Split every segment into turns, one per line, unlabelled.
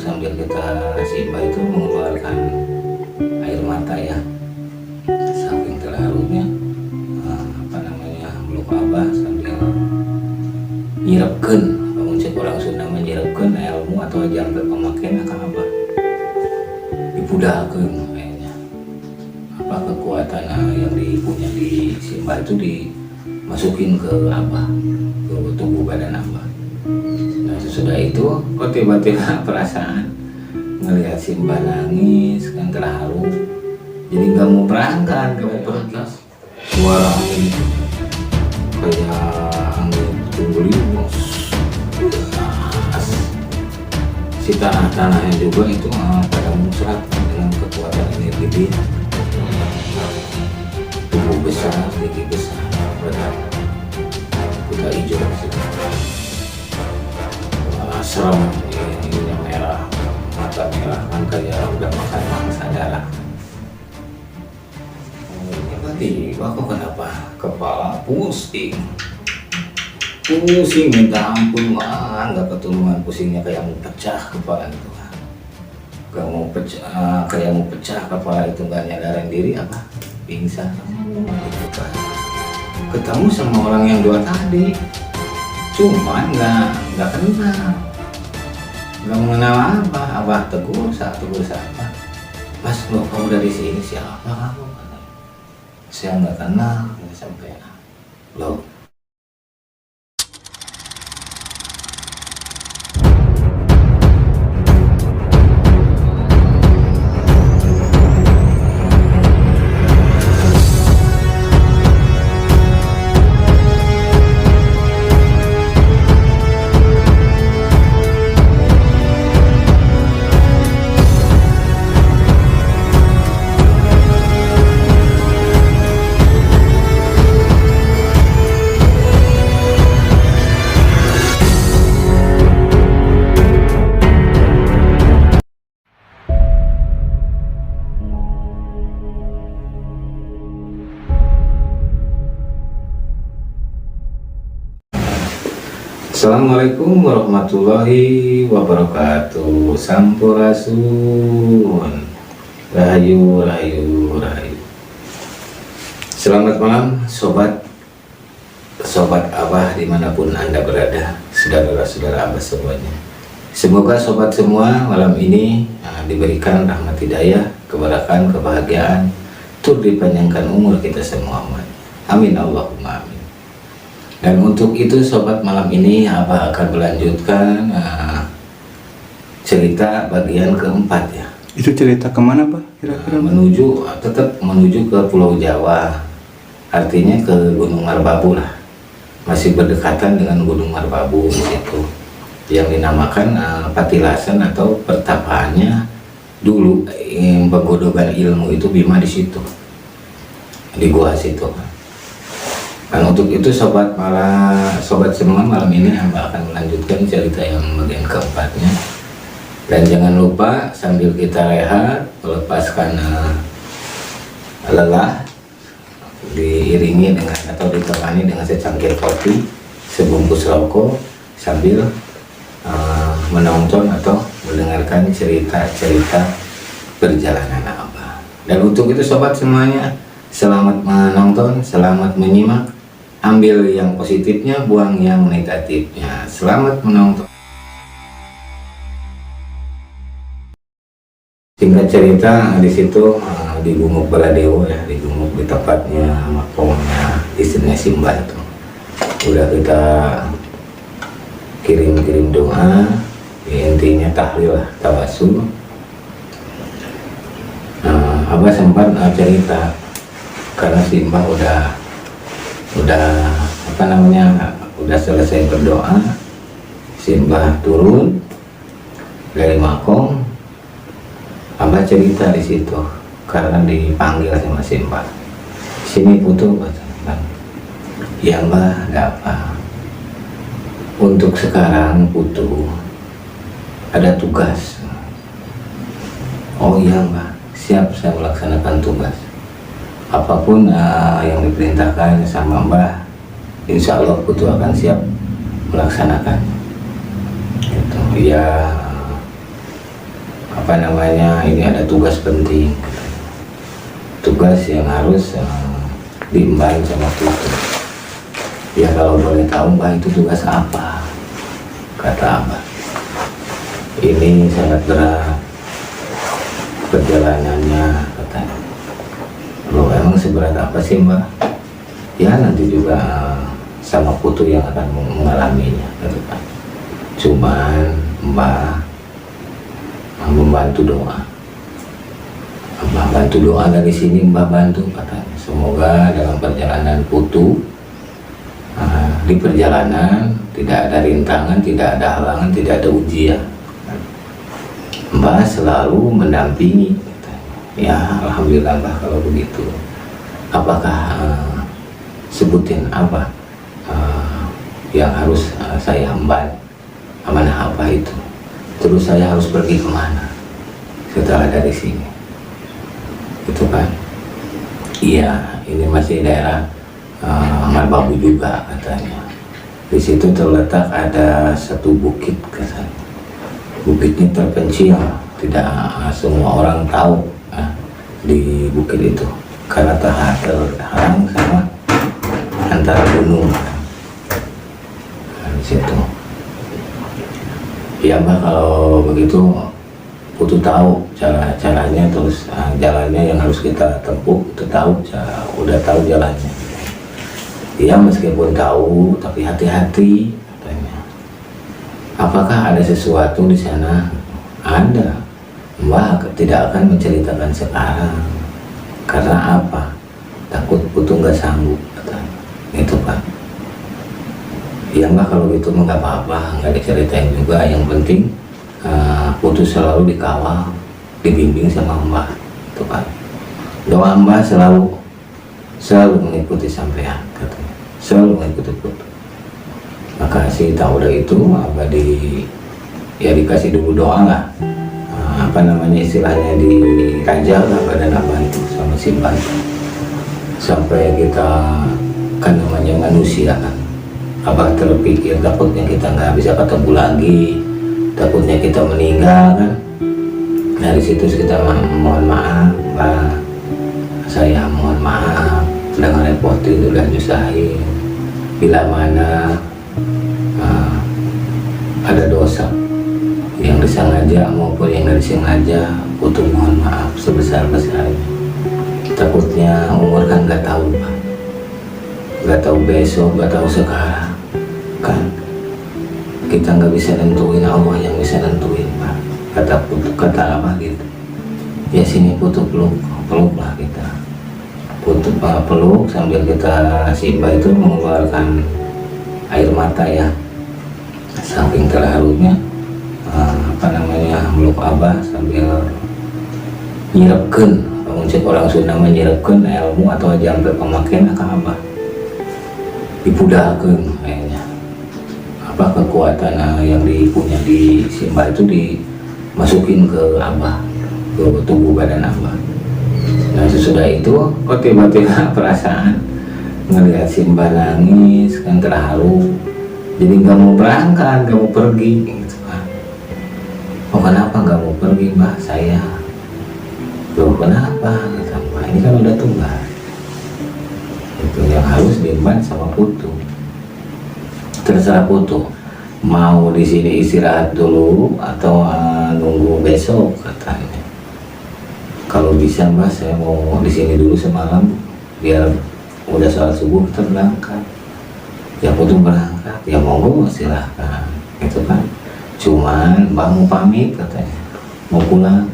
sambil kita Simba itu mengeluarkan air mata ya, saking terharunya meluk Abah sambil nyirepkeun, namun cek orang Sunda menyirepkeun ilmu atau ajaran pemakean akan Abah dipudahkeun kayaknya. Kekuatan yang dipunya di Simba itu dimasukin ke Abah, ke tubuh badan Abah. Nah sesudah itu kok tiba-tiba perasaan ngelihat Simba nangis kan terharu, jadi nggak mau berangkat, nggak mau pergi. Suara angin itu kayak angin tunggu si tanah-tanahnya juga itu pada muncrat dengan kekuatan energi dia. Tubuh besar, gigi besar, berat, kuda hijau serem, ininya merah, mata merah, kan kayak udah makan mangsa darah. Tiba kok kenapa kepala pusing minta ampun mah, nggak ketulungan, pusingnya kayak mau pecah kepala itu, nggak mau pecah, kayak mau pecah kepala itu, nggak nyadarin diri pingsan. Ketemu sama orang yang dua tadi, cuman nggak kenal, nggak mengenal Abah tegur siapa, Mas lo kamu dari sini siapa kamu? Saya nggak kenal, sampai lo. Assalamualaikum warahmatullahi wabarakatuh. Sampurasun. Rahayu. Selamat malam sobat Abah dimanapun Anda berada, saudara-saudara Abah semuanya. Semoga sobat semua malam ini diberikan rahmat hidayah, keberkahan, kebahagiaan, turut dipanjangkan umur kita semua. Amin Allahumma amin. Dan untuk itu sobat, malam ini Abah akan melanjutkan cerita bagian keempat ya.
Itu cerita kemana Pak kira-kira?
Tetap menuju ke Pulau Jawa, artinya ke Gunung Merbabu lah, masih berdekatan dengan Gunung Merbabu itu, yang dinamakan Patilasan atau pertapaannya dulu, penggodogan ilmu itu Bima di situ, di gua situ. Dan untuk itu sobat semua, malam ini Abah akan melanjutkan cerita yang bagian keempatnya. Dan jangan lupa sambil kita rehat, melepaskan lelah, diiringi dengan atau ditemani dengan secangkir kopi, sebungkus rokok, sambil menonton atau mendengarkan cerita-cerita perjalanan Abah. Dan untuk itu sobat semuanya, selamat menonton, selamat menyimak. Ambil yang positifnya, buang yang negatifnya. Selamat menonton. Singkat cerita, di situ di Gumuk Baladewo ya, di Gumuk, di tempatnya makomnya istrinya Simba itu. Udah kita kirim doa, intinya tahlil lah, tawasul. Abah sempat cerita karena Simba udah udah selesai berdoa, Simba turun dari makom. Abah cerita di situ karena dipanggil sama Simba, sini putu, Bang. Ya Mbah, ada apa? Untuk sekarang putu ada tugas. Oh iya Mbah, siap, saya melaksanakan tugas. Apapun yang diperintahkan sama Mbah, insya Allah Putu akan siap melaksanakan. Gitu. Ya apa namanya, ini ada tugas penting, tugas yang harus diemban sama Putu. Ya kalau boleh tahu Mbah, itu tugas apa? Kata Abah, ini sangat berat perjalanannya, katanya. Loh, emang seberat apa sih Mbah? Ya nanti juga sama Putu yang akan mengalaminya, kata. Cuman Mbah membantu doa. Mbah bantu doa dari sini, Mbah bantu, katanya. Semoga dalam perjalanan Putu, di perjalanan tidak ada rintangan, tidak ada halangan, tidak ada ujian. Mbah selalu mendampingi. Ya alhamdulillah Mbah kalau begitu. Apakah sebutin apa yang harus saya emban? Amanah apa itu? Terus saya harus pergi kemana setelah dari sini? Itu kan? Iya, ini masih daerah Marbabu juga katanya. Di situ terletak ada satu bukit, katanya. Bukitnya terpencil, tidak semua orang tahu di bukit itu karena terhalang sama antara gunung. Di situ. Ya Mbak, kalau begitu Putu tahu caranya, terus jalannya yang harus kita tempuh itu tahu, udah tahu jalannya. Ya meskipun tahu tapi hati-hati, katanya. Apakah ada sesuatu di sana? Ada. Mbak tidak akan menceritakan sekarang. Karena apa? Takut Putu nggak sanggup, katanya. Itu Pak. Ya Mbak, kalau gitu nggak apa-apa, nggak diceritain juga. Yang penting Putu selalu dikawal, dibimbing sama Mbak, itu Pak. Doa Mbak selalu mengikuti sampean, katanya. Selalu mengikuti Putu. Makasih tahu udah itu, apa ya dikasih dulu doa lah. Apa namanya istilahnya, dirajal lah badan Abah itu sama simpan. Sampai kita kan namanya manusia kan. Abah terpikir takutnya kita nggak bisa ketemu lagi, takutnya kita meninggal kan. Dari situ kita mohon maaf Mbak, saya mohon maaf udah ngerepotin, udah nyusahin. Bila mana ada dosa yang disengaja maupun yang tidak disengaja, Putu mohon maaf sebesar-besarnya. Takutnya umur kan nggak tahu Pak, nggak tahu besok, nggak tahu sekarang kan. Kita nggak bisa nentuin, Allah yang bisa nentuin Pak. Kata Putu, kata apa gitu, ya sini Putu peluk lah kita. Putu peluk sambil kita, si Mbak itu mengeluarkan air mata ya, saking terharunya. Apa namanya, meluk Abah sambil nyirepkeun, cek orang Sunda menyirepkeun ilmu atau jampe pemakaian ke Abah, dipudahkeun kayaknya. Apa kekuatan yang dipunya di Simba itu dimasukin ke Abah, ke tubuh badan Abah. Nah sesudah itu kok tiba-tiba perasaan ngelihat Simba nangis kan, terharu, jadi nggak mau berangkat, nggak mau pergi gitu kan. Oh kenapa nggak mau pergi Mbah? Saya loh kenapa? Kata Mbah, ini kan udah tugas, itu yang harus diemban sama Putu. Terserah Putu mau di sini istirahat dulu atau nunggu besok, katanya. Kalau bisa Mbah, saya mau di sini dulu semalam biar udah sholat subuh kita berangkat. Ya Putu berangkat, ya monggo silahkan, gitu kan. Cuman Mbah mau pamit, katanya, mau pulang,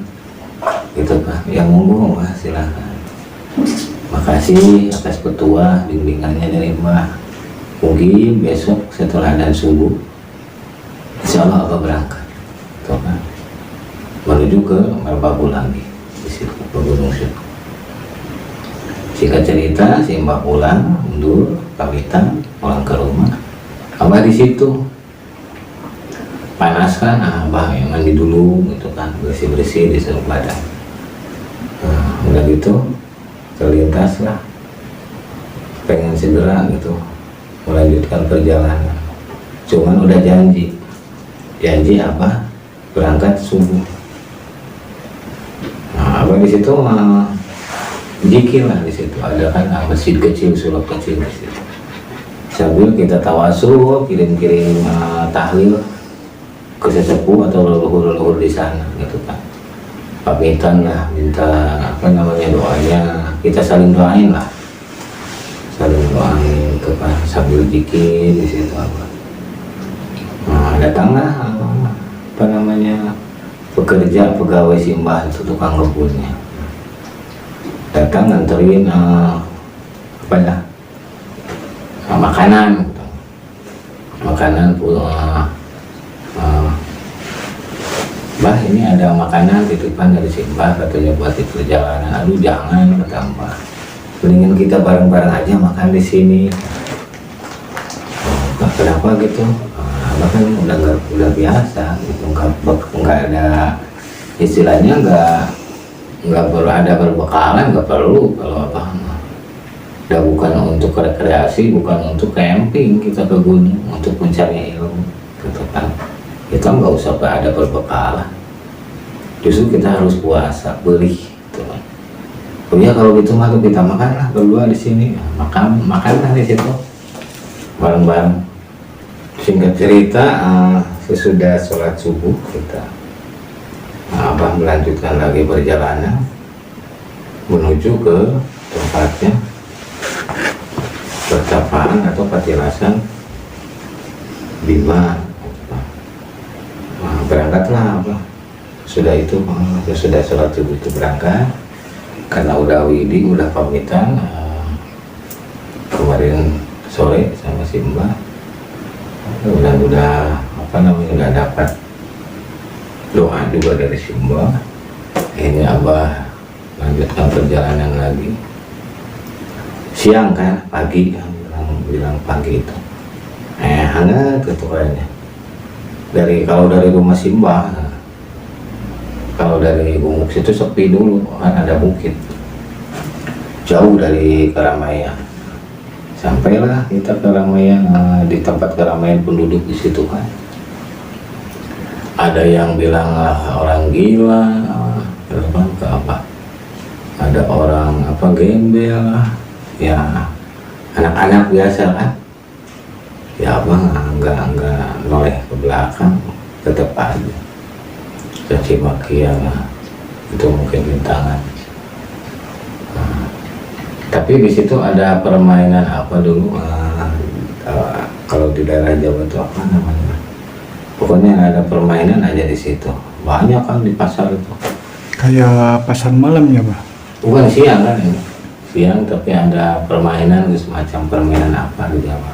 gitu kan. Ya monggo Mbah silahkan. Makasih atas petua bimbingannya dari Mbah. Mungkin besok setelah adzan subuh, insya Allah Abah berangkat, gitu kan, menuju ke Marbabu lagi, di situ ke Gunung Syukur. Singkat cerita, si Mbah pulang, mundur, pamitan, pulang ke rumah. Abah di situ panas kan, Abah yang mandi dulu, gitu kan, bersih-bersih di seluruh badan. Nah, udah gitu, terlintas lah, pengen segera gitu melanjutkan perjalanan. Cuman udah janji apa, berangkat subuh. Apa di situ zikir lah, di situ ada kan masjid kecil, sulap kecil di situ. Sambil kita tawasul, kirim-kirim tahlil ke sesepuh atau leluhur-leluhur di sana gitu kan. Pamitan lah, minta apa namanya doanya, kita saling doain lah, saling doain itu kan sambil zikir di situ apa. Nah, datanglah apa namanya pekerja pegawai simbah itu tukang kebunnya, datang nganterin apa ya makanan gitu. Makanan Mbah ini ada makanan titipan dari simbah katanya buat di perjalanan. Aduh jangan kata Mbah, mendingan kita bareng-bareng aja makan di sini. Kenapa gitu? Abah kan udah biasa gitu, nggak ada istilahnya, nggak perlu ada berbekalan, nggak perlu kalau Abah mah. Udah bukan untuk rekreasi, bukan untuk camping kita ke gunung untuk mencari ilmu gitu kan. Kita nggak usah ada berbekalan, justru kita harus puasa beli gitu kan. Oh ya kalau gitu mah kita makanlah berdua di sini, makanlah di situ bareng-bareng. Singkat cerita, sesudah sholat subuh kita Abah melanjutkan lagi perjalanan menuju ke tempatnya pertapaan atau patilasan Bima. Berangkatlah Abah. Sudah itu sudah sholat subuh itu berangkat karena udah widi, udah pamitan kemarin sore sama si Mbak. Udah apa namanya udah dapat doa juga dari si Mbak. Akhirnya Abah lanjutkan perjalanan lagi. Siang kan, pagi bilang pagi itu hangat gitu kayaknya. Kalau dari rumah Simbah, kalau dari Gumuk situ sepi dulu kan, ada bukit jauh dari keramaian. Sampailah kita keramaian, di tempat keramaian penduduk di situ kan. Ada yang bilang orang gila, kan ke apa? Ada orang apa gembel lah, ya anak-anak biasa kan. Ya Abang nggak noleh ke belakang, tetap aja caci makian lah, itu mungkin rintangan. Tapi di situ ada permainan apa dulu, kalau di daerah Jawa itu apa namanya, pokoknya ada permainan aja di situ, banyak kan di pasar itu.
Kayak pasar malam ya, Bah?
Bukan siang kan ini, siang tapi ada permainan semacam permainan apa di Jawa.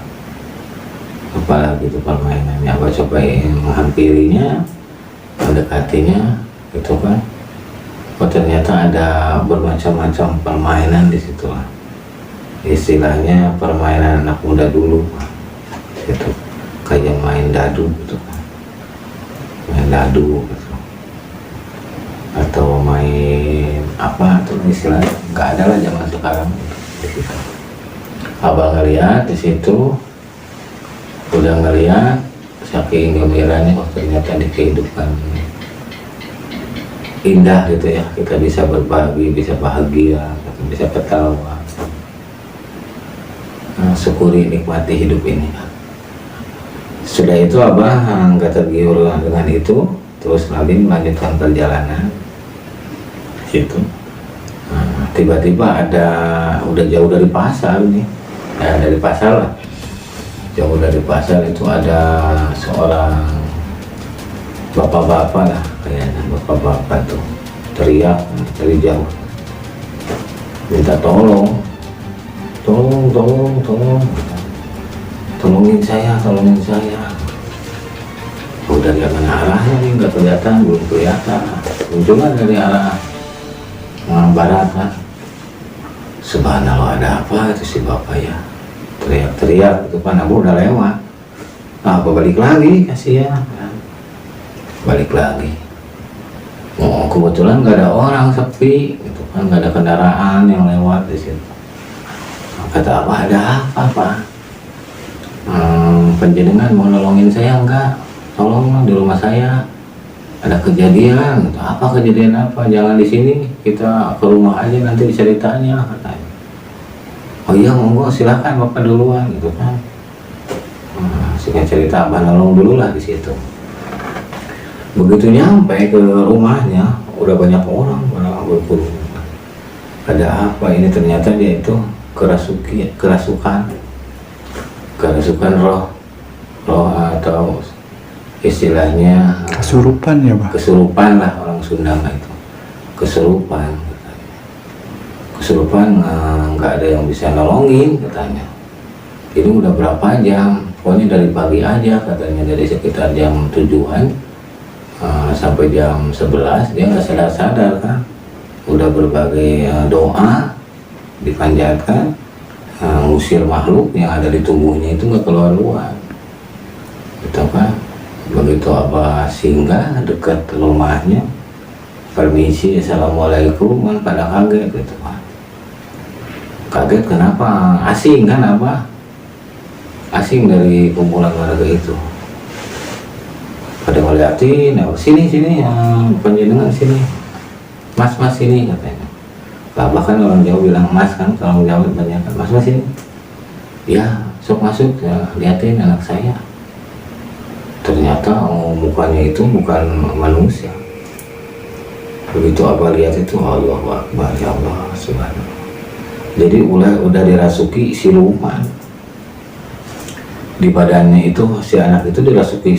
Apalagi itu permainannya, Abah cobain menghampirinya, mendekatinya gitu kan. Oh ternyata ada bermacam-macam permainan di situ lah. Istilahnya permainan anak muda dulu gitu, kayak main dadu gitu kan, main dadu gitu, atau main apa tuh istilahnya, nggak ada lah zaman sekarang di situ. Abang ngeliat di situ, udah ngeliat saking gembiranya, oh ternyata di kehidupan indah gitu ya, kita bisa berbagi, bisa bahagia, bisa ketawa. Syukuri, nikmati hidup ini. Sudah itu Abah nggak tergiur dengan itu, terus lagi melanjutkan perjalanan situ. Tiba-tiba ada, udah jauh dari pasar nih, ya dari pasar lah, jauh dari pasar itu ada seorang bapak-bapak lah, kayaknya bapak-bapak tuh teriak dari jauh, minta tolongin saya. Oh dari mana arahnya nih, nggak kelihatan, belum kelihatan, munculnya dari arah barat kan. Subhanallah, ada apa itu si bapak ya, teriak-teriak itu kan. Aku udah lewat, aku balik lagi, kasihan kan. Balik lagi, oh kebetulan nggak ada orang, sepi gitu kan, nggak ada kendaraan yang lewat di situ. Kata Abah, ada apa? Penjenengan mau nolongin saya enggak? Tolong di rumah saya ada kejadian gitu. Apa kejadian apa? Jangan di sini, kita ke rumah aja nanti ceritanya, katanya. Oh iya monggo, silakan bapak duluan gitu kan. Singkat cerita abah nolong dulu lah di situ. Begitu nyampe ke rumahnya udah banyak orang berkerumun. Ada apa ini? Ternyata dia itu kerasukan roh atau istilahnya
Kesurupan ya, Bah?
kesurupan lah, orang Sunda mah itu kesurupan. Kesurupan nggak ada yang bisa nolongin katanya. Ini udah berapa jam? Pokoknya dari pagi aja katanya, dari sekitar jam 7-an sampai jam 11 dia nggak sadar-sadar kan. Udah berbagai doa dipanjatkan, ngusir makhluk yang ada di tubuhnya itu nggak keluar-luar gitu kan. Begitu abah singgah dekat rumahnya, permisi, assalamualaikum, kan pada kaget gitu kan. Kaget kenapa? Asing kan abah, asing dari kumpulan warga itu. Pada ngeliatin, sini panjenengan sini, mas sini katanya. Bahkan orang Jawa bilang mas kan, kalau Jawa banyak kan, mas sini. Ya sok masuk ya, liatin anak saya. Ternyata mukanya itu bukan manusia. Begitu abah lihat itu, Allahu Akbar, ya Allah subhanallah. Jadi udah dirasuki siluman di badannya itu. Si anak itu dirasuki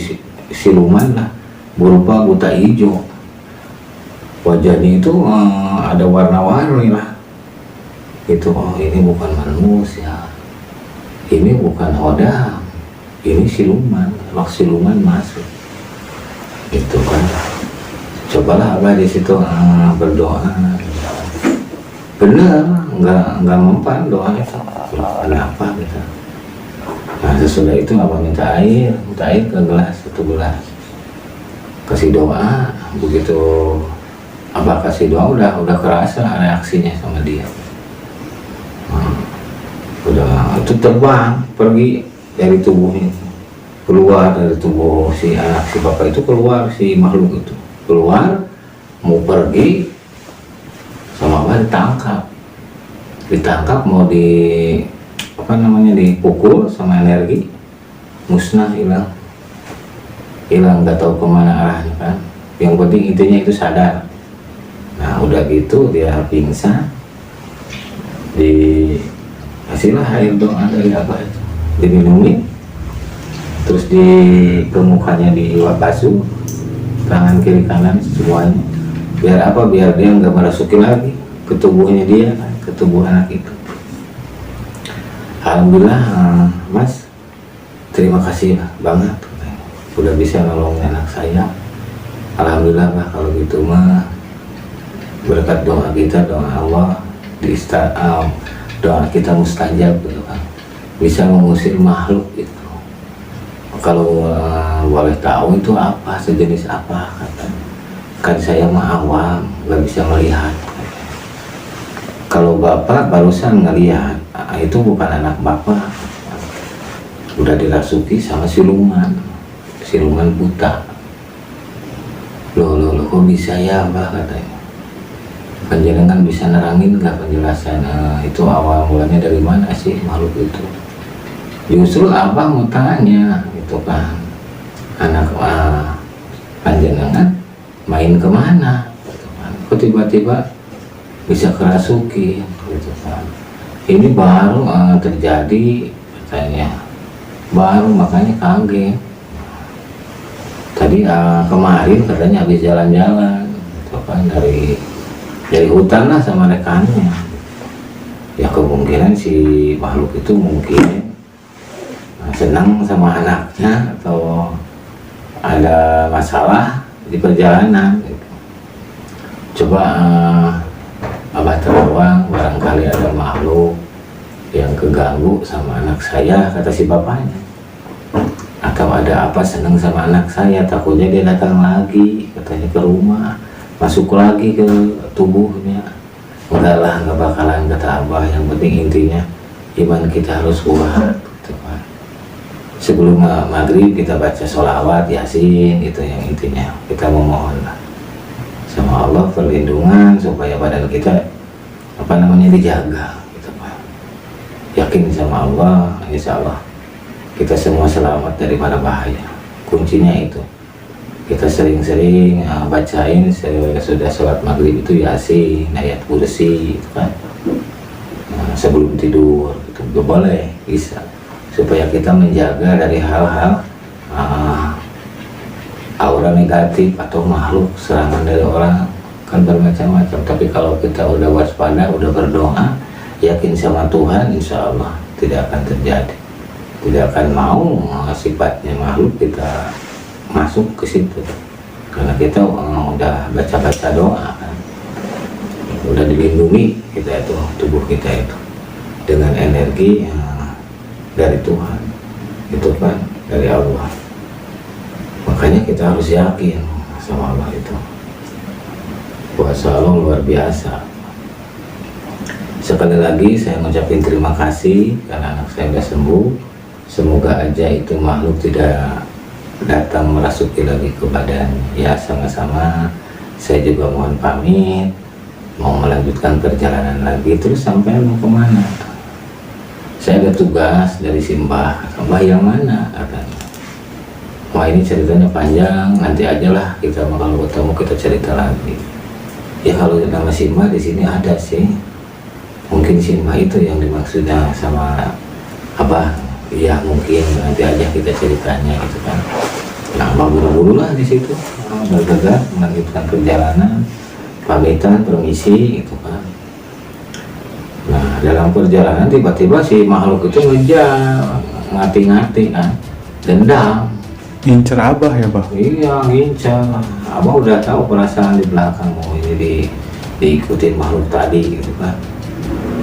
siluman lah, berupa buta hijau. Wajahnya itu ada warna-warni lah itu. Oh ini bukan manusia, ini bukan hodam, ini siluman. Roh siluman masuk itu kan. Cobalah abah di situ berdoa, bener nggak mempan doa itu. Kenapa gitu? Nah sesudah itu abah minta air ke gelas, 1 gelas, kasih doa. Begitu abah kasih doa udah kerasa reaksinya sama dia. Udah itu terbang pergi dari tubuhnya, keluar dari tubuh si anak si bapak itu, keluar si makhluk itu keluar mau pergi, sama abah ditangkap mau dipukul sama energi, musnah, hilang nggak tahu kemana arahnya kan. Yang penting intinya itu sadar. Nah udah gitu dia pingsan, dikasihlah air doa dari abah itu, diminumin, terus ke mukanya basuh, tangan kiri kanan semuanya. Biar apa? Biar dia nggak merasuki lagi ke tubuhnya dia kan, ke tubuh anak itu. Alhamdulillah mas, terima kasih banget udah bisa nolongin anak saya. Alhamdulillah Pak, kalau gitu mah berkat doa kita, doa Allah doa kita mustajab gitu kan, bisa mengusir makhluk itu. Kalau boleh tahu itu apa, sejenis apa katanya. Kan saya mah awam, nggak bisa melihat. Kalau bapak barusan ngelihat, itu bukan anak bapak, udah dirasuki sama siluman buta. Loh kok bisa ya Mbak, katanya. Panjenengan bisa nerangin nggak penjelasan itu awal mulanya dari mana sih makhluk itu? Justru abang mau tanya itu kan, anak panjenengan main kemana gitu kan, kok tiba-tiba bisa kerasuki gitu kan. Ini baru terjadi katanya, baru makanya kaget. Tadi kemarin katanya habis jalan-jalan gitu kan, dari hutan lah sama rekannya. Ya kemungkinan si makhluk itu mungkin senang sama anaknya atau ada masalah di perjalanan gitu. Coba abah terawang, barangkali ada makhluk yang keganggu sama anak saya, kata si bapaknya, atau ada apa senang sama anak saya, takutnya dia datang lagi katanya ke rumah, masuk lagi ke tubuhnya. Enggak lah, nggak bakalan, kata abah. Yang penting intinya iman kita harus kuat gitu kan. sebelum maghrib kita baca sholawat yasin, itu yang intinya kita memohon lah sama Allah perlindungan supaya badan kita dijaga gitu Pak. Yakin sama Allah, insya Allah kita semua selamat dari mana bahaya. Kuncinya itu kita sering-sering bacain sudah sholat maghrib itu yasin, ayat kursi gitu kan. Sebelum tidur itu juga boleh, bisa, supaya kita menjaga dari hal-hal aura negatif atau makhluk, serangan dari orang kan bermacam-macam. Tapi kalau kita udah waspada, udah berdoa, yakin sama Tuhan, insya Allah tidak akan terjadi, tidak akan mau sifatnya makhluk kita masuk ke situ, karena kita udah baca-baca doa kan, udah dilindungi kita itu, tubuh kita itu dengan energi dari Tuhan itu kan, dari Allah. Makanya kita harus yakin sama Allah itu. Puasa Allah luar biasa. Sekali lagi saya mengucapkan terima kasih karena anak saya sudah sembuh. Semoga aja itu makhluk tidak datang merasuki lagi ke badan. Ya sama-sama. Saya juga mohon pamit, mau melanjutkan perjalanan lagi. Terus sampai mau kemana? Saya ada tugas dari Simbah. Mbah yang mana? Katanya. Wah ini ceritanya panjang, nanti aja lah kita kalau ketemu kita cerita lagi. Ya kalau nama Simbah di sini ada sih. Mungkin Simbah itu yang dimaksudnya sama Abah. Ya mungkin nanti aja kita ceritanya gitu kan. Nah, buru-buru lah di situ, bergegas melanjutkan perjalanan, pamitan, permisi gitu kan. Nah, dalam perjalanan tiba-tiba si makhluk itu ngejar, ngati-ngati kan, dendam.
Ngincer Abah ya, Bah?
Iya, ngincar. Abah udah tahu perasaan di belakang mau ini diikutin makhluk tadi gitu kan.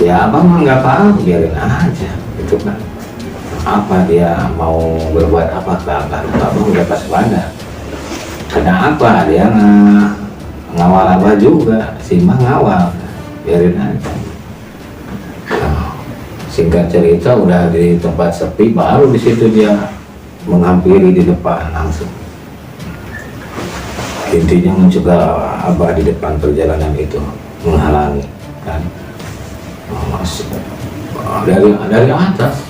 Ya Abah mah nggak apa-apa, biarin aja gitu kan. Apa dia mau berbuat apa ke Abah? Abah udah pas pada. Kenapa dia ngawal Abah juga? Simbah ngawal, biarin aja. Nah, singkat cerita udah di tempat sepi, baru di situ dia menghampiri di depan langsung. Intinya mencegah Abah di depan perjalanan itu, menghalangi kan. Dari atas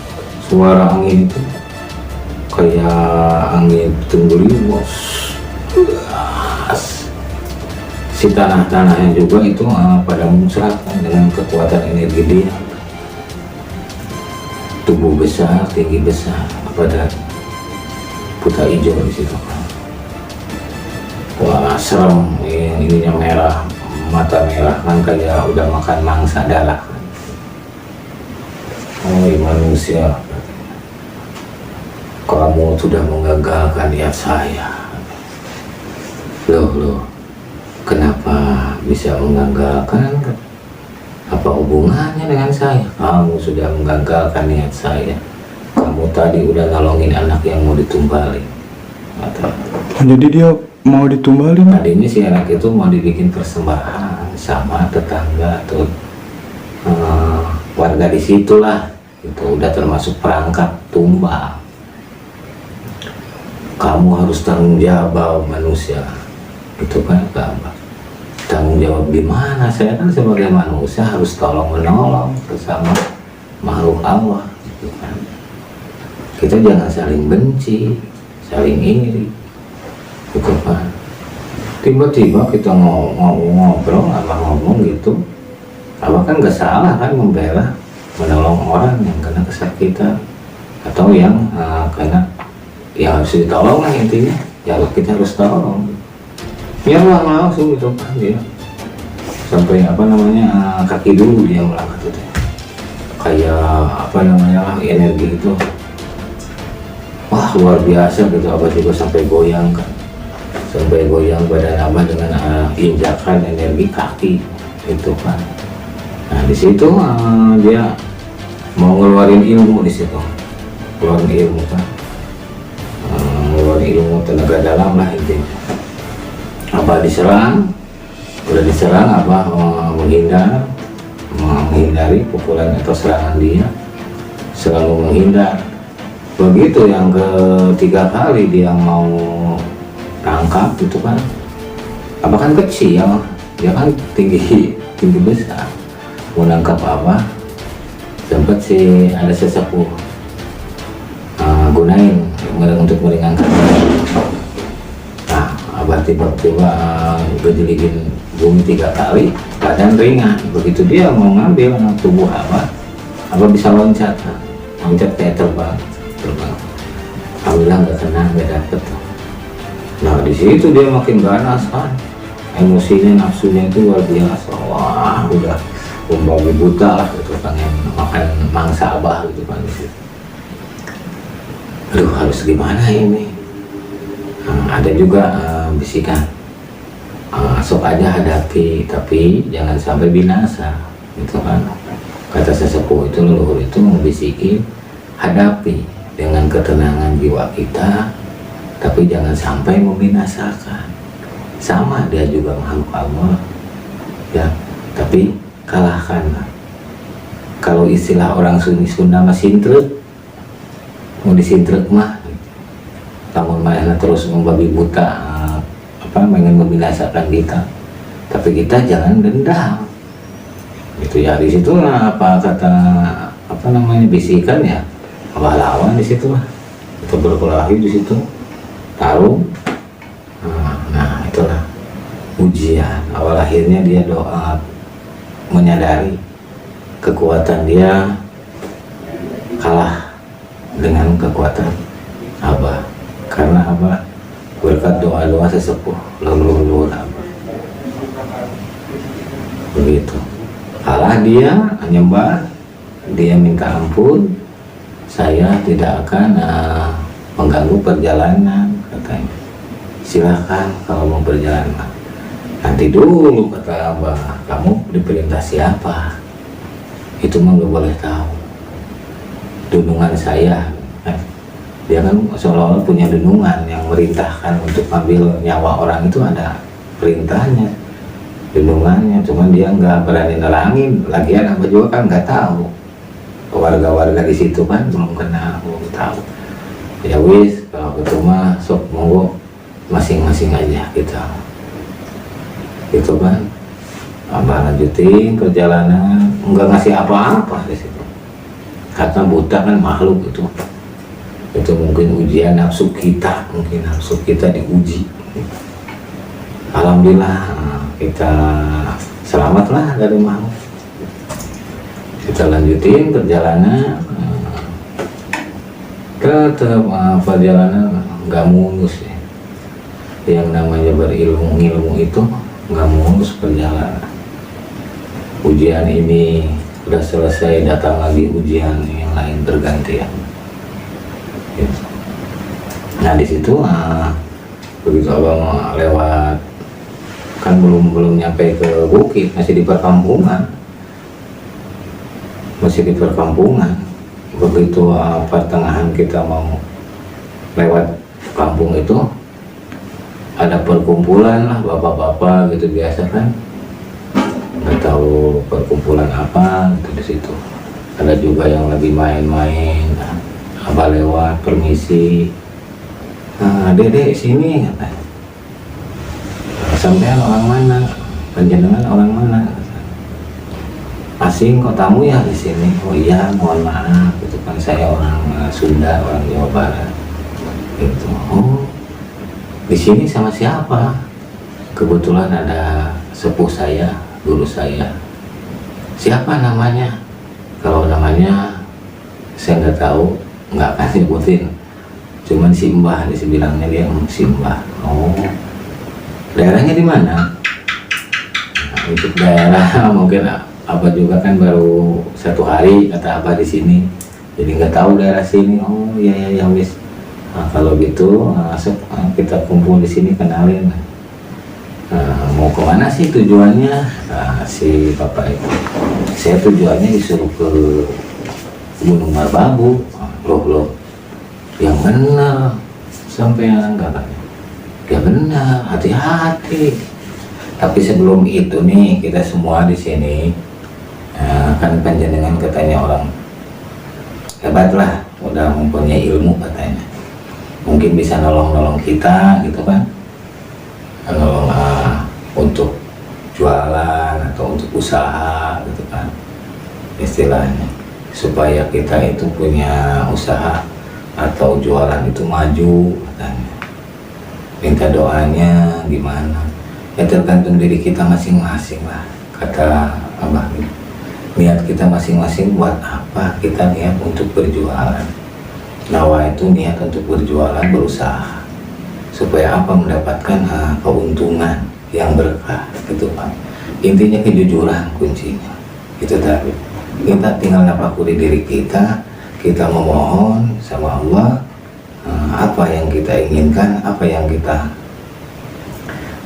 suara angin itu kayak angin tenggelimu. Si tanah-tanahnya juga itu pada muncrat dengan kekuatan energi dia. Tubuh besar, tinggi besar, pada buta hijau di situ. Wah serem, ininya merah, mata merah kan kayak udah makan mangsa darah. Oh manusia, kamu sudah menggagalkan niat saya. Loh, kenapa bisa menggagalkan? Apa hubungannya dengan saya? Kamu sudah menggagalkan niat saya. Kamu tadi udah nolongin anak yang mau ditumbalin.
Jadi dia mau ditumbalin?
Tadinya si anak itu mau dibikin persembahan sama tetangga atau warga di situ lah. Itu udah termasuk perangkap tumbal. Kamu harus tanggung jawab manusia. Itu kan Abah. Tanggung jawab gimana? Saya kan sebagai manusia harus tolong menolong bersama makhluk Allah. Gitu kan. Kita jangan saling benci, saling iri, gitu kan. Tiba-tiba kita ngobrol, Abah ngomong gitu, Abah kan gak salah kan membela, menolong orang yang kena kesakitan atau yang kena yang harus ditolong lah intinya, ya kita harus tolong. Biarlah langsung gitu kan dia, sampai kaki dulu dia melangkah itu, kayak energi itu. Wah luar biasa gitu, Abah juga sampai goyang kan, sampai goyang badan Abah dengan injakan energi kaki itu kan. Nah di situ dia mau ngeluarin ilmu di situ, keluarin ilmu kan, ngeluarin ilmu tenaga dalam lah intinya. Abah diserang, udah diserang Abah menghindari pukulan atau serangan dia, selalu menghindar. Begitu yang ketiga kali dia mau tangkap gitu kan, Abah kan kecil, dia kan tinggi besar, mau nangkap Abah sempat si ada sesepuh gunain untuk meringankan. Nah, Abah tiba-tiba gejelikin bumi 3 kali, badan ringan. Begitu dia mau ngambil tubuh Abah bisa loncat kayak terbang. Alhamdulillah nggak kena, nggak dapet. Nah di situ dia makin ganas kan, emosinya, nafsunya itu luar biasa. Wah, udah membabi buta lah gitu, pengen makan mangsa Abah gitu kan di situ. Aduh, harus gimana ini? Ada juga bisikan, sok aja hadapi, tapi jangan sampai binasa gitu kan. Kata sesepuh itu, leluhur itu membisikin, hadapi dengan ketenangan jiwa kita, tapi jangan sampai membinasakan. Sama, dia juga makhluk Allah ya, tapi kalahkanlah. Kalau istilah orang Sunda mah sintrek, mau disintrek mah, namun mana terus membabi buta, ingin membinasakan kita, tapi kita jangan dendam itu ya. Di situlah bisikan ya, Abah lawan di situ lah, itu berkelahi di situ, tarung. Nah itulah ujian. Awal akhirnya dia doa, menyadari kekuatan dia kalah dengan kekuatan Abah, karena Abah berkat doa-doa sesepuh leluhur Abah. Begitu, kalah dia, nyembah, dia minta ampun, saya tidak akan mengganggu perjalanan, katanya. Silahkan kalau mau berjalan, nanti dulu, kata Abah, kamu diperintah siapa? Itu mah gak boleh tahu. Dunungan saya, dia kan seolah-olah punya dunungan yang merintahkan untuk ambil nyawa orang, itu ada perintahnya, dunungannya, cuman dia nggak berani nerangin. Lagian Abah juga kan nggak tahu, warga-warga di situ kan belum kenal, belum tahu. Ya wis, kalau gitu mah sok monggo masing-masing aja kita, gitu kan. Abah lanjutin perjalanan, nggak ngasih apa-apa di situ, karena buta kan makhluk itu mungkin ujian nafsu kita, mungkin nafsu kita diuji. Alhamdulillah kita selamatlah dari makhluk. Kita lanjutin perjalanan, tetap perjalanan nggak mulus ya. Yang namanya berilmu itu nggak mulus perjalanan. Ujian ini udah selesai, datang lagi ujian yang lain bergantian. Gitu. Nah di situ begitu Abang lewat, kan belum nyampe ke bukit, masih di perkampungan. Begitu pertengahan kita mau lewat kampung itu, ada perkumpulan lah bapak-bapak gitu biasa kan, nggak tahu perkumpulan apa gitu. Di situ ada juga yang lagi main-main. Abah lewat, permisi, Dede sini, katanya. Sampean orang mana? Panjenengan orang mana? Asing kok, tamu ya di sini? Oh iya, mohon maaf, gitu kan, saya orang Sunda, orang Jawa Barat. Gitu. Oh, di sini sama siapa? Kebetulan ada sepuh saya, guru saya. Siapa namanya? Kalau namanya saya nggak tahu, nggak akan nyebutin. Cuman si Mbah, bilangnya dia si Mbah. Oh, daerahnya di mana? Nah, untuk daerah mungkin Abah juga kan baru 1 hari, kata Abah di sini, jadi nggak tahu daerah sini. Oh ya wis. Nah, kalau gitu kita kumpul di sini, kenalin. Mau kemana sih tujuannya? Nah, si bapak itu, saya tujuannya disuruh ke Gunung Merbabu. Loh, yang benar sampean, katanya. Ya benar, hati-hati. Tapi sebelum itu nih, kita semua di sini kan panjenengan katanya orang hebat lah, udah mempunyai ilmu katanya, mungkin bisa nolong kita gitu kan, nolong untuk jualan atau untuk usaha gitu kan istilahnya, supaya kita itu punya usaha atau jualan itu maju katanya. Minta doanya gimana ya, tergantung diri kita masing-masing lah, kata Abah. Niat kita masing-masing buat apa, kita niat untuk berjualan. Nawa itu niat untuk berjualan, berusaha supaya apa, mendapatkan keuntungan yang berkah gitu kan. Intinya kejujuran kuncinya itu tadi. Kita tinggal napakuri diri kita, kita memohon sama Allah apa yang kita inginkan, apa yang kita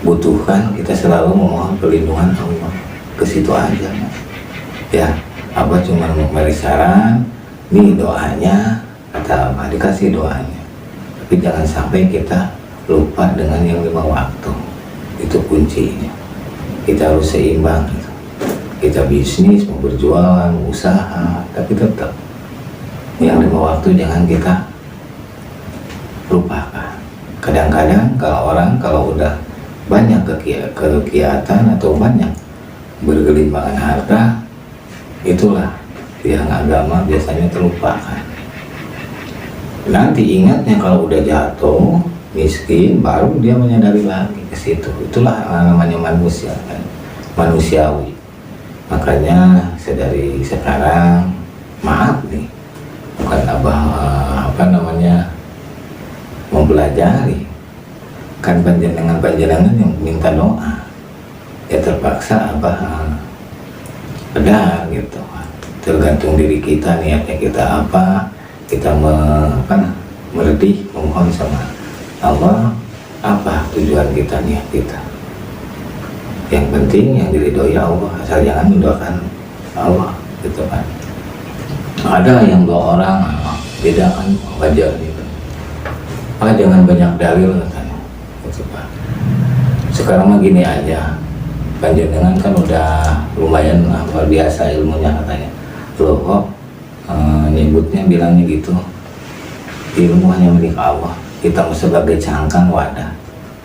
butuhkan, kita selalu memohon perlindungan Allah, ke situ aja ya. Abah cuma memberi saran, nih doanya, kata Abah, dikasih doanya, tapi jangan sampai kita lupa dengan yang 5 waktu. Itu kuncinya. Kita harus seimbang gitu. Kita bisnis, mau berjualan, mau usaha, tapi tetap yang 5 waktu jangan kita lupakan. Kadang-kadang kalau udah banyak kegiatan atau banyak bergelimpangan harta, itulah yang agama biasanya terlupakan. Nanti ingatnya kalau udah jatuh miskin, baru dia menyadari lagi ke situ. Itulah namanya manusia kan, manusiawi. Makanya sedari sekarang, maaf nih, bukan Abah mempelajari, kan panjenengan yang minta doa, ya terpaksa Abah ada gitu. Tergantung diri kita, niatnya kita apa, kita meredih memohon sama Allah, apa tujuan kita, niat kita. Yang penting yang diridhoi Allah, asal jangan mendoakan Allah gitu kan. Ada yang 2 orang beda kan wajar gitu. Jangan banyak dalil katanya gitu Pak. Sekarang mah gini aja, panjenengan kan udah lumayan luar biasa ilmunya katanya. Loh kok nyebutnya bilangnya gitu, ilmu hanya milik Allah, kita sebagai cangkang wadah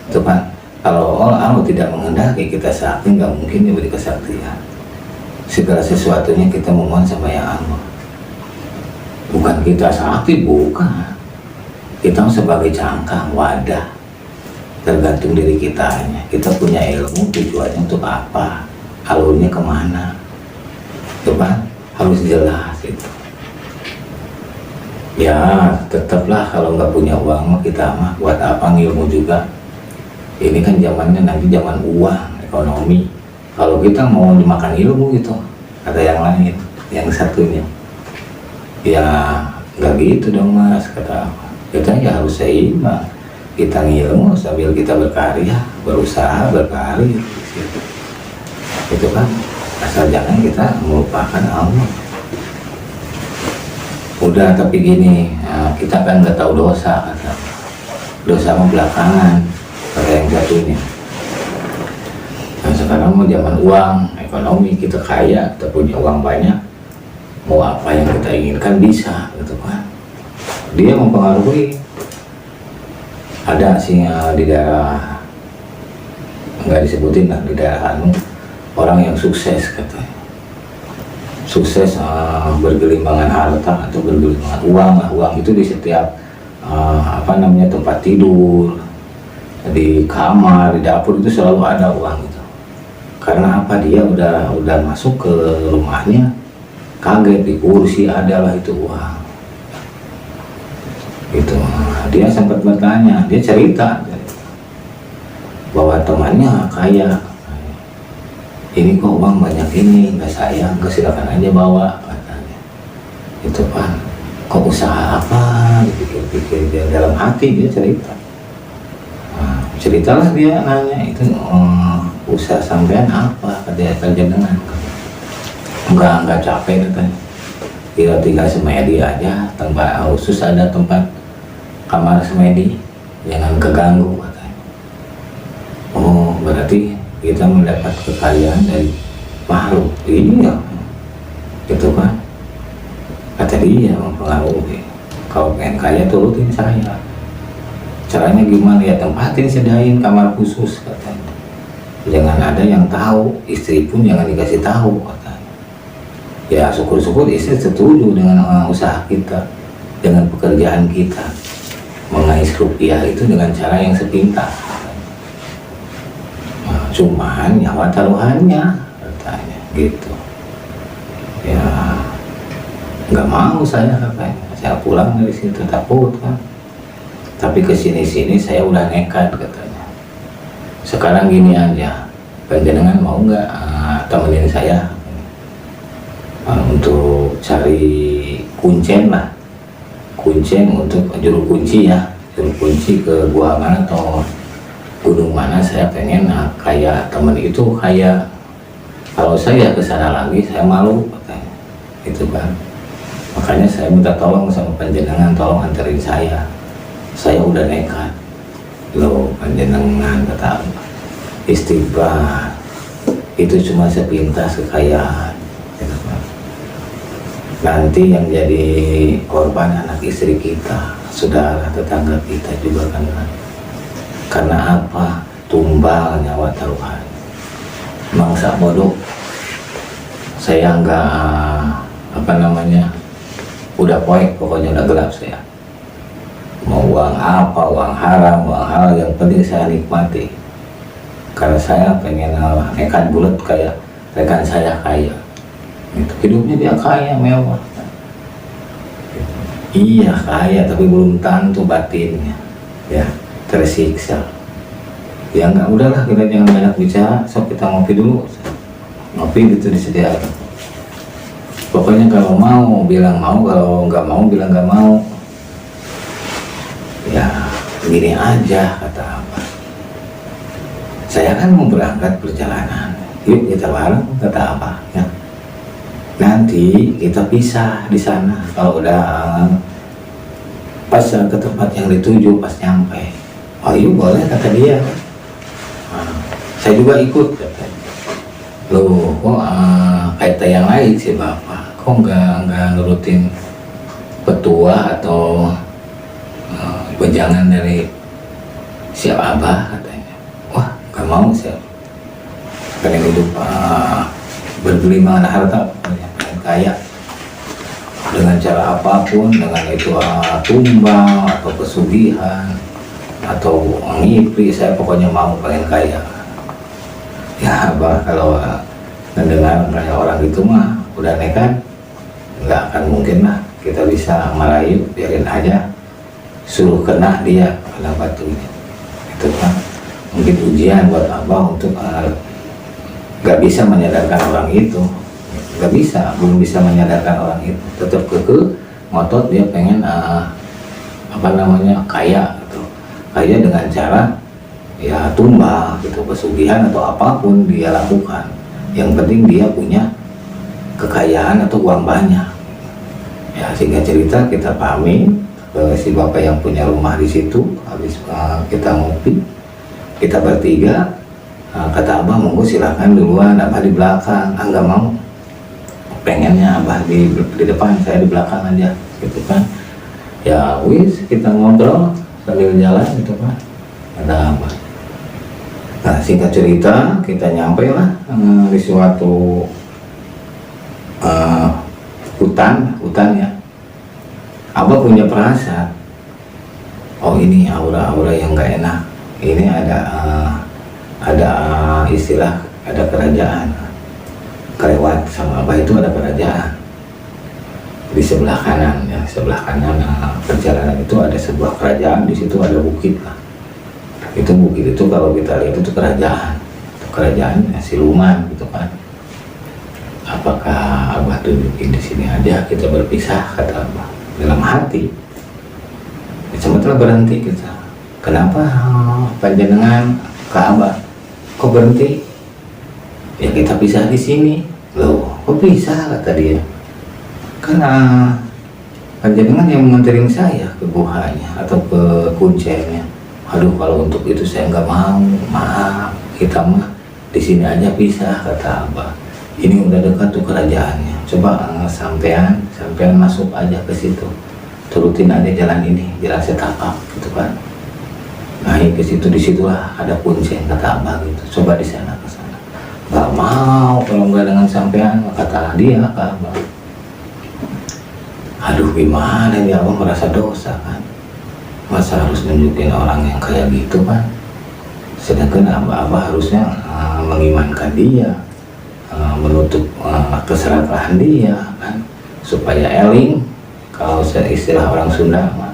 itu kan. Kalau Allah tidak menghendaki kita sakti, nggak mungkin diberi kesaktian. Segala sesuatunya kita memohon sama yang Allah, bukan kita sakti, bukan. Kita sebagai cangkang wadah, tergantung diri kitanya. Kita punya ilmu, tujuannya untuk apa, alurnya kemana, itu kan harus jelas itu. Ya tetaplah kalau nggak punya uang kita mah buat apa ngilmu juga. Ini kan zamannya nanti zaman uang, ekonomi. Kalau kita mau dimakan ilmu gitu, kata yang lain, yang satunya, ya nggak gitu dong Mas, kata apa. Kita ya harus seimbang. Kita ngilmu sambil kita berkarya, berusaha, berkarir gitu. Itu kan, asal jangan kita melupakan Allah. Udah tapi gini, kita kan nggak tahu dosa, kata. Dosa mah belakangan, kata yang satunya. Nah sekarang mau zaman uang, ekonomi, kita kaya, kita punya uang banyak, mau apa yang kita inginkan bisa gitu kan. Dia mempengaruhi. Ada sih di daerah, nggak disebutin lah, di daerah orang yang sukses katanya, sukses bergelimpangan harta atau bergelimpangan uang lah. Uang itu di setiap tempat tidur, di kamar, di dapur itu selalu ada uang gitu. Karena apa, dia udah masuk ke rumahnya, kaget di kursi adalah itu uang gitu. Dia sempat bertanya, dia cerita bahwa temannya kaya, ini kok uang banyak ini, nggak sayang, silakan aja bawa katanya. Itu kan kok usaha apa, dipikir-pikir dia dalam hati, dia cerita. Ceritalah dia nanya itu, usaha sampean apa, katanya panjenengan. Enggak capek katanya, tinggal semedi aja, tempat khusus ada tempat kamar semedi, jangan keganggu katanya. Oh berarti kita mendapat kekayaan dari makhluk. Iya itu kan, kata dia mempengaruhi. Kalau pengen kaya turutin saya. Caranya gimana? Ya tempatin, sedain kamar khusus katanya. Jangan ada yang tahu, istri pun jangan dikasih tahu katanya. Ya syukur-syukur istri setuju dengan usaha kita, dengan pekerjaan kita, mengais rupiah itu dengan cara yang sepintas. Nah, cuman nyawa taruhannya katanya gitu. Ya nggak mau saya katanya. Saya pulang dari situ takut kan. Tapi kesini-sini saya udah nekat katanya. Sekarang gini aja, panjenengan mau nggak temenin saya untuk cari kuncen lah, kuncen untuk juru kunci ya, juru kunci ke gua mana atau gunung mana. Saya pengen kayak temen itu, kayak kalau saya ke sana lagi saya malu katanya, gitu kan. Makanya saya minta tolong sama panjenengan, tolong anterin saya. Saya udah nekat. Loh panjenengan, kata Abah, istighfar itu cuma sepintas kekayaan, gitu kan. Nanti yang jadi korban anak istri kita, saudara tetangga kita juga kan. Karena apa? Tumbal nyawa taruhan. Mangsa bodoh. Saya nggak udah poek, pokoknya udah gelap saya. Mau uang apa, uang haram, uang halal, yang penting saya nikmati. Karena saya pengen nekat bulat kayak rekan saya kaya. Gitu. Hidupnya dia kaya, mewah. Iya kaya, tapi belum tentu batinnya, ya tersiksa. Ya nggak, udahlah kita jangan banyak bicara. So kita ngopi dulu. Ngopi gitu disediakan. Pokoknya kalau mau bilang mau, kalau nggak mau bilang nggak mau. Ya gini aja kata Abah, saya kan mau berangkat perjalanan, yuk kita bareng kata Abah ya. Nanti kita pisah di sana kalau udah pas ke tempat yang dituju, pas nyampe. Oh iya boleh kata dia. Saya juga ikut katanya. Loh kok kayak yang lain sih Bapak, kok nggak nurutin petua atau jangan dari si Abah katanya. Wah gak mau saya, pengen hidup bergelimangan harta, pengen kaya dengan cara apapun, dengan itu tumbang atau pesugihan atau ngipri, saya pokoknya mau pengen kaya. Ya Abah kalau mendengar kayak orang itu mah udah nekat, nggak akan mungkin lah kita bisa merayu, biarin aja, suruh kena dia, kena batunya. Itu kan mungkin ujian buat Abah untuk gak bisa menyadarkan orang itu, gak bisa, belum bisa menyadarkan orang itu, tetap kekeh ngotot dia pengen kaya gitu. Kaya dengan cara ya tumbal gitu, pesugihan atau apapun dia lakukan, yang penting dia punya kekayaan atau uang banyak ya. Sehingga cerita kita pahami si bapak yang punya rumah di situ. Habis kita ngopi, kita bertiga, kata Abah monggo silakan duluan, Abah di belakang. Nggak mau, pengennya Abah di depan, saya di belakang aja gitu kan. Ya wis, kita ngobrol sambil jalan gitu kan, ada Abah. Nah singkat cerita kita nyampe lah di suatu hutan ya. Abah punya perasaan, oh ini aura-aura yang gak enak, ini ada istilah, ada kerajaan kelewat sama Abah. Itu ada kerajaan di sebelah kanan ya, sebelah kanan perjalanan itu ada sebuah kerajaan. Di situ ada bukit lah. Itu bukit itu kalau kita lihat itu kerajaan ya, siluman gitu kan. Apakah Abah tunjukin di sini aja, kita berpisah kata Abah dalam hati. Sementara berhenti kita, kenapa panjenengan ke Abah kok berhenti? Ya kita pisah di sini. Loh kok pisah kata dia, karena panjenengan yang menganterin saya ke guhanya atau ke kuncennya. Aduh kalau untuk itu saya nggak mau, maaf, kita mah di sini aja pisah kata Abah. Ini udah dekat tuh kerajaannya, coba sampean masuk aja ke situ. turutin aja jalan ini, jalan setapak gitu kan. Naik ke situ, disitulah ada kuncen kata abah gitu, coba di sana ke sana. Nggak mau, kalau nggak dengan sampean, kata dia ke abah. Aduh gimana ya, abah merasa dosa kan, masa harus nunjukin orang yang kayak gitu kan. Sedangkan abah harusnya mengimankan dia, menutup keserakahan dia kan, supaya eling, kalau istilah orang Sunda mah,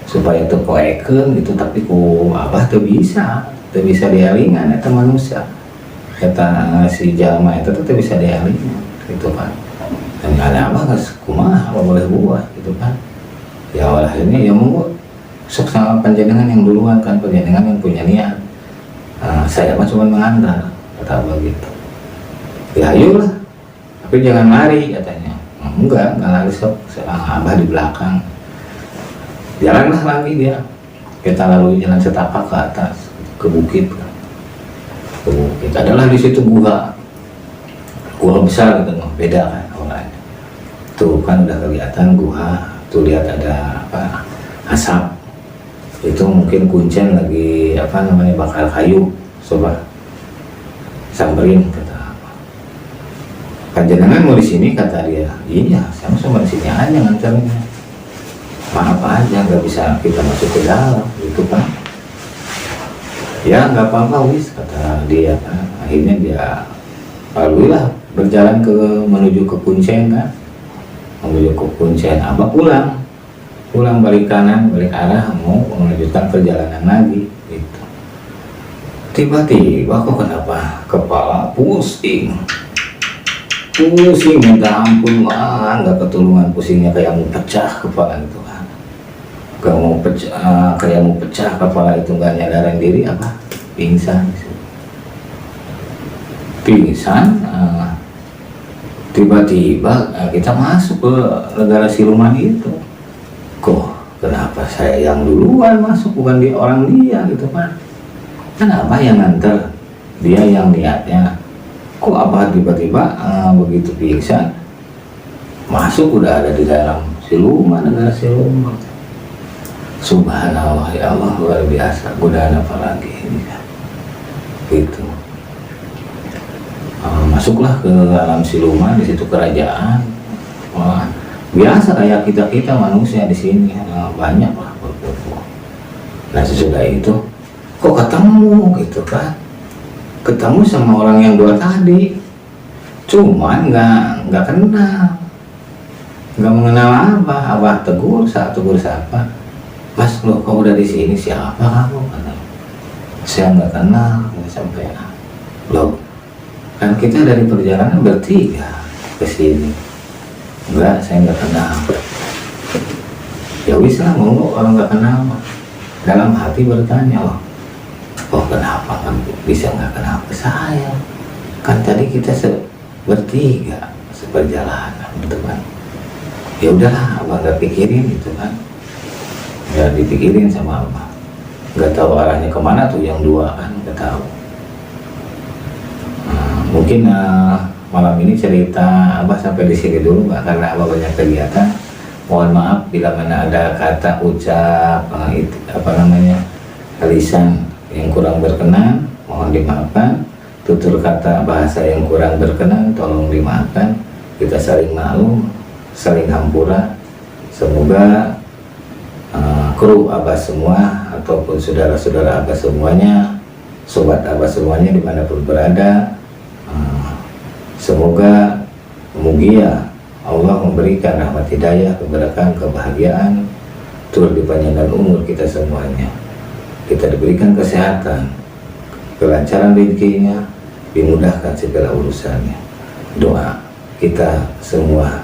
supaya terpoeken gitu. Tapi ku abah tuh bisa dielingan eta manusia, eta si jalma itu tuh bisa dielingan gitu kan. Dan ada abah nggak kumaha apa boleh buat gitu kan. Ya walhasilnya ya monggo sok sama panjenengan yang duluan kan, panjenengan yang punya niat. Saya mah cuma mengantar kata abah gitu. Ya ayolah, tapi jangan lari katanya. Enggak lari, sok abah di belakang. Jalanlah lagi dia, kita lalui jalan setapak ke atas ke bukit kan. Ke bukit adalah di situ gua besar gitu, beda kan orangnya. Tuh kan udah kelihatan gua, tuh lihat ada apa, asap. Itu mungkin kuncen lagi apa namanya bakar kayu, coba samperin kata apa. Panjenengan mau di sini kata dia. Iya, saya cuma di sini aja nganternya. Maaf aja nggak bisa kita masuk ke dalam gitu kan. Ya nggak apa-apa wis kata dia kan. Akhirnya dia alhamdulillah berjalan menuju ke kuncen kan, menuju ke kuncen. Abah pulang balik kanan balik arah mau melanjutkan perjalanan lagi gitu. Tiba-tiba kok kenapa kepala pusing minta ampun, wah nggak ketulungan, pusingnya kayak mau pecah kepala itu kan. Kayak mau pecah kepala itu, nggak nyadarin diri apa pingsan. Tiba-tiba kita masuk ke negara siluman itu. Kok kenapa saya yang duluan masuk, bukan dia orang dia gitu kan. Kenapa yang nganter, dia yang niatnya. Kok apa tiba-tiba begitu pingsan masuk udah ada di dalam siluman, negara siluman. Subhanallah, ya Allah, luar biasa. Godaan apa lagi ini kan gitu. Masuklah ke alam siluman, di situ kerajaan. Wah, biasa kayak kita manusia di sini, banyak lah berkumpul. Nah sesudah itu kok ketemu gitu kan, ketemu sama orang yang dua tadi, cuman nggak kenal, nggak mengenal abah tegur siapa, mas lo kau udah di sini siapa kamu? Saya nggak kenal, nggak sampai. Loh kan kita dari perjalanan bertiga ke sini. Enggak, saya nggak kenal. Ya wis lah, mau orang nggak kenal. Dalam hati bertanya, oh kenapa kamu bisa nggak kenal ke saya? Kan tadi kita bertiga seperjalanan, gitu kan? Ya udahlah, abang nggak pikirin gitu kan? Nggak dipikirin sama abang. Nggak tahu arahnya kemana tuh yang dua kan, nggak tahu. Mungkin malam ini cerita abah sampai di sini dulu, Mbak, karena abah banyak kegiatan. Mohon maaf bila mana ada kata ucap lisan yang kurang berkenan, mohon dimaafkan. Tutur kata bahasa yang kurang berkenan, tolong dimaafkan. Kita saling maklum, saling hampura. Semoga kru abah semua ataupun saudara-saudara abah semuanya, sobat abah semuanya dimanapun berada, semoga mugia Allah memberikan rahmat hidayah, keberkahan, kebahagiaan, turut dipanjangkan umur kita semuanya. Kita diberikan kesehatan, kelancaran rezekinya, dimudahkan segala urusannya. Doa kita semua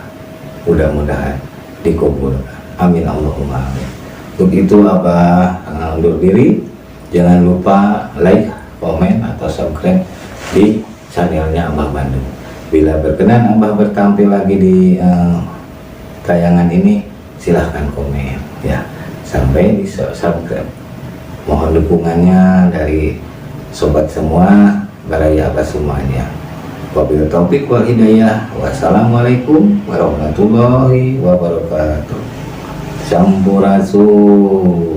mudah-mudahan dikabulkan. Amin Allahumma amin. Untuk itu abah undur diri. Jangan lupa like, komen, atau subscribe di channelnya Abah Bandung. Bila berkenan abah bertampil lagi di tayangan ini, silahkan komen ya. Sampai di subscribe. Mohon dukungannya dari sobat semua, baraya abah semuanya. Wabillahi taufiq wal hidayah. Wassalamualaikum warahmatullahi wabarakatuh. Sampurasun.